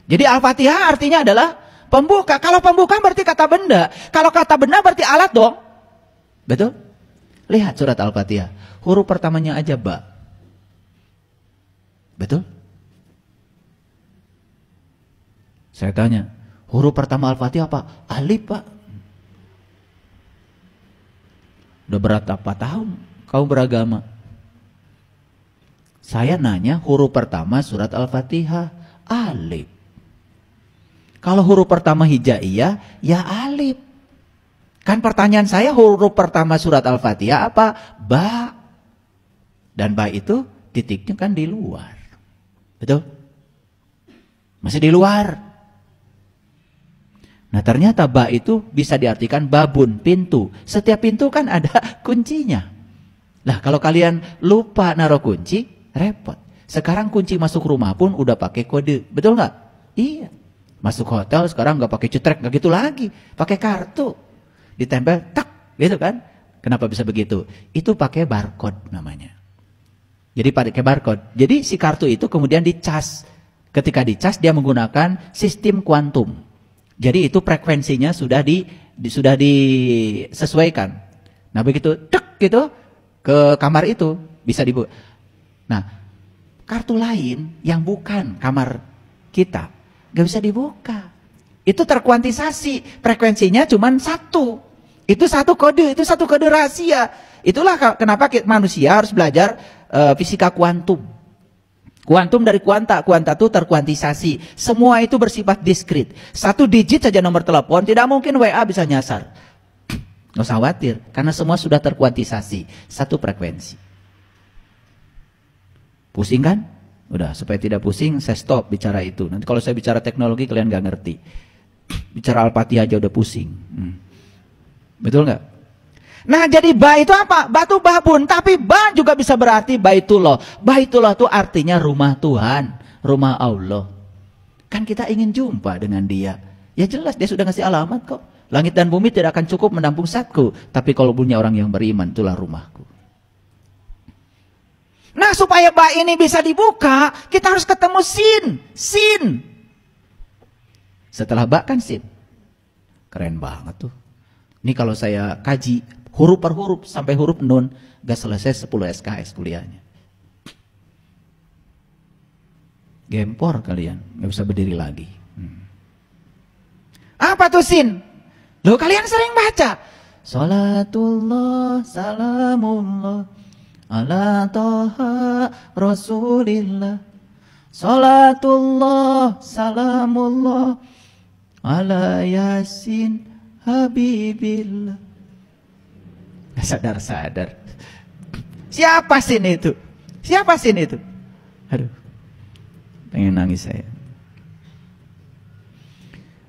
Jadi Al-Fatihah artinya adalah pembuka. Kalau pembuka berarti kata benda. Kalau kata benda berarti alat dong. Betul? Lihat surat Al-Fatihah. Huruf pertamanya aja ba. Betul? Saya tanya, huruf pertama Al-Fatihah apa? Alif, Pak. Udah berapa tahun kau beragama? Saya nanya huruf pertama surat Al-Fatihah, alif. Kalau huruf pertama hijaiyah, ya alif. Kan pertanyaan saya huruf pertama surat Al-Fatihah apa? Ba. Dan ba itu titiknya kan di luar. Betul? Masih di luar. Nah ternyata ba itu bisa diartikan babun, pintu. Setiap pintu kan ada kuncinya. Lah kalau kalian lupa naruh kunci, repot. Sekarang kunci masuk rumah pun udah pakai kode. Betul nggak? Iya. Masuk hotel sekarang nggak pakai cetrek, nggak gitu lagi. Pakai kartu. Ditempel, tak, gitu kan? Kenapa bisa begitu? Itu pakai barcode namanya. Jadi pakai barcode. Jadi si kartu itu kemudian dicas. Ketika dicas dia menggunakan sistem kuantum. Jadi itu frekuensinya sudah disesuaikan. Nah begitu tek gitu ke kamar itu bisa dibuka. Nah kartu lain yang bukan kamar kita gak bisa dibuka. Itu terkuantisasi, frekuensinya cuma satu. Itu satu kode rahasia. Itulah kenapa manusia harus belajar fisika kuantum. Kuantum dari kuanta itu terkuantisasi. Semua itu bersifat diskrit. Satu digit saja nomor telepon, tidak mungkin WA bisa nyasar. Nggak usah khawatir, karena semua sudah terkuantisasi. Satu frekuensi. Pusing kan? Udah, supaya tidak pusing, saya stop bicara itu. Nanti kalau saya bicara teknologi, kalian nggak ngerti. Bicara Al-Fatihah aja udah pusing. Betul nggak? Nah jadi ba itu apa? Ba itu babun, tapi ba juga bisa berarti baitullah. Baitullah itu artinya rumah Tuhan, rumah Allah. Kan kita ingin jumpa dengan dia. Ya jelas dia sudah ngasih alamat kok. Langit dan bumi tidak akan cukup menampung zatku, tapi kalau punya orang yang beriman, itulah rumahku. Nah supaya ba ini bisa dibuka, kita harus ketemu sin. Setelah ba kan sin. Keren banget tuh. Ini kalau saya kaji huruf per huruf sampai huruf nun, gak selesai 10 SKS kuliahnya. Gempor kalian, gak bisa berdiri lagi. Apa tuh sin? Loh kalian sering baca. Salatullah, salamullah, ala toha rasulillah. Salatullah, salamullah, ala yasin habibillah. Sadar-sadar. Siapa sin itu? Siapa sin itu? Aduh. Pengen nangis saya.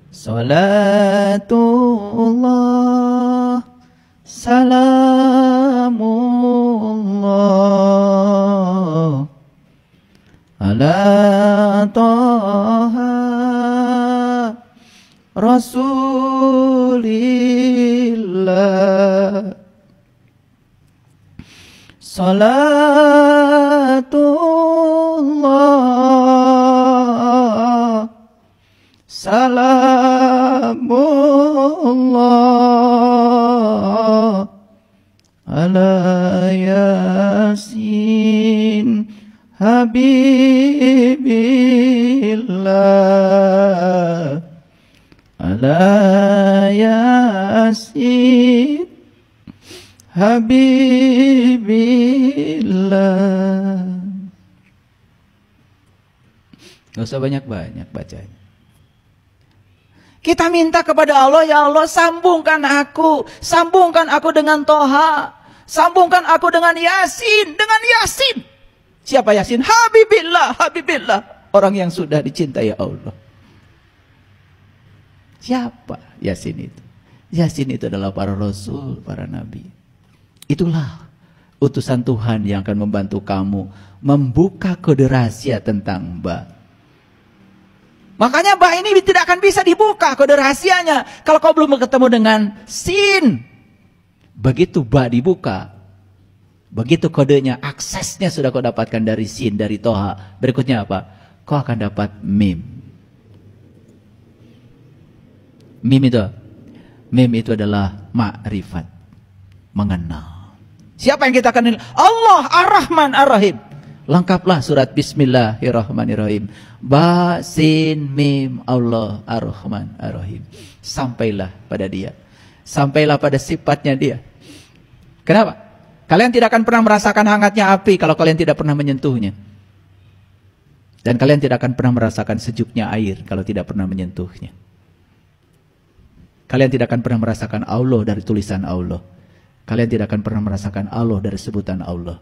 Salatullah salamullah ala toha rasulillah. Salatullah salamullah ala yasin habibillah ala yasin habibillah. Gak usah banyak-banyak bacanya. Kita minta kepada Allah, ya Allah sambungkan aku dengan Toha, sambungkan aku dengan Yasin, Siapa Yasin? Habibillah, orang yang sudah dicintai Allah. Siapa Yasin itu? Yasin itu adalah para rasul, para nabi. Itulah utusan Tuhan yang akan membantu kamu membuka kode rahasia tentang ba. Makanya ba ini tidak akan bisa dibuka kode rahasianya kalau kau belum ketemu dengan sin. Begitu ba dibuka, begitu kodenya, aksesnya sudah kau dapatkan dari sin, dari toha. Berikutnya apa? Kau akan dapat mim. Mim itu. Mim itu adalah ma'rifat. Mengenal. Siapa yang kita kenal? Allah Ar-Rahman Ar-Rahim. Lengkaplah surat Bismillahirrahmanirrahim. Ba, sin, mim, Allah Ar-Rahman Ar-Rahim. Sampailah pada dia. Sampailah pada sifatnya dia. Kenapa? Kalian tidak akan pernah merasakan hangatnya api kalau kalian tidak pernah menyentuhnya. Dan kalian tidak akan pernah merasakan sejuknya air kalau tidak pernah menyentuhnya. Kalian tidak akan pernah merasakan Allah dari tulisan Allah. Kalian tidak akan pernah merasakan Allah dari sebutan Allah.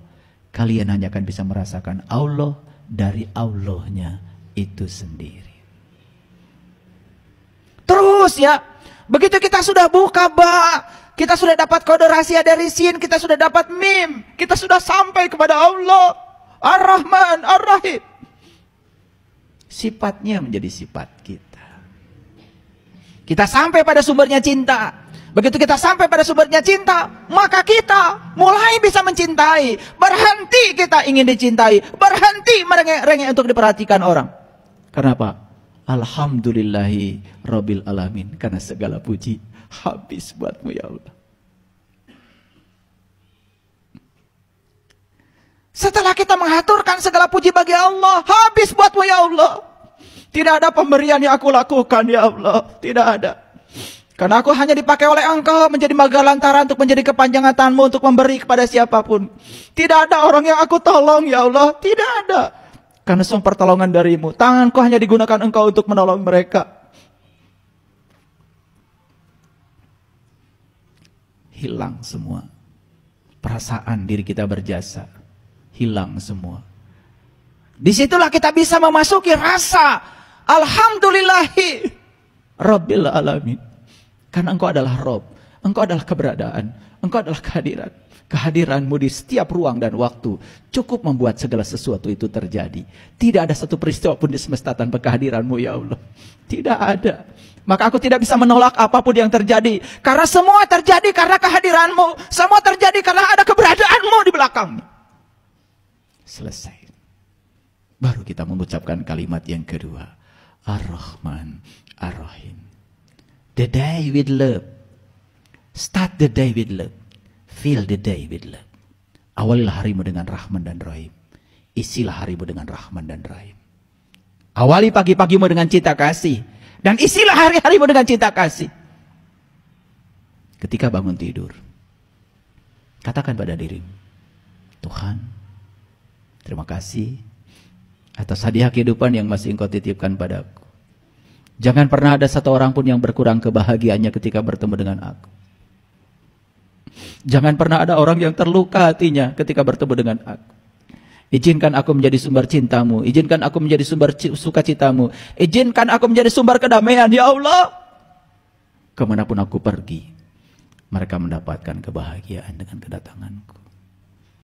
Kalian hanya akan bisa merasakan Allah dari Allahnya itu sendiri. Terus ya, begitu kita sudah buka ba, kita sudah dapat kode rahasia dari sin, kita sudah dapat mim, kita sudah sampai kepada Allah Ar-Rahman Ar-Rahim. Sifatnya menjadi sifat kita. Kita sampai pada sumbernya cinta. Begitu kita sampai pada sumbernya cinta, maka kita mulai bisa mencintai. Berhenti kita ingin dicintai. Berhenti merengek-rengek untuk diperhatikan orang. Kenapa? Alhamdulillahi Rabbil Alamin. Karena segala puji habis buatmu ya Allah. Setelah kita mengaturkan segala puji bagi Allah, habis buatmu ya Allah. Tidak ada pemberian yang aku lakukan ya Allah. Tidak ada. Karena aku hanya dipakai oleh Engkau menjadi magalantaran untuk menjadi kepanjangan tanganmu untuk memberi kepada siapapun. Tidak ada orang yang aku tolong ya Allah. Tidak ada. Karena semua pertolongan darimu. Tanganku hanya digunakan Engkau untuk menolong mereka. Hilang semua. Perasaan diri kita berjasa. Hilang semua. Disitulah kita bisa memasuki rasa Alhamdulillahi Rabbil Alamin. Karena Engkau adalah Rob, Engkau adalah keberadaan, Engkau adalah kehadiran. Kehadiranmu di setiap ruang dan waktu cukup membuat segala sesuatu itu terjadi. Tidak ada satu peristiwa pun di semesta tanpa kehadiranmu ya Allah. Tidak ada. Maka aku tidak bisa menolak apapun yang terjadi. Karena semua terjadi karena kehadiranmu. Semua terjadi karena ada keberadaanmu di belakangmu. Selesai. Baru kita mengucapkan kalimat yang kedua. Ar-Rahman Ar-Rahim. The day with love. Start the day with love. Fill the day with love. Awalilah harimu dengan Rahman dan Rahim. Isilah harimu dengan Rahman dan Rahim. Awali pagi-pagimu dengan cinta kasih. Dan isilah hari-harimu dengan cinta kasih. Ketika bangun tidur, katakan pada dirimu, Tuhan, terima kasih atas hadiah kehidupan yang masih Engkau titipkan padaku. Jangan pernah ada satu orang pun yang berkurang kebahagiaannya ketika bertemu dengan aku. Jangan pernah ada orang yang terluka hatinya ketika bertemu dengan aku. Izinkan aku menjadi sumber cintamu. Izinkan aku menjadi sumber sukacitamu. Izinkan aku menjadi sumber kedamaian. Ya Allah. Kemanapun aku pergi, mereka mendapatkan kebahagiaan dengan kedatanganku.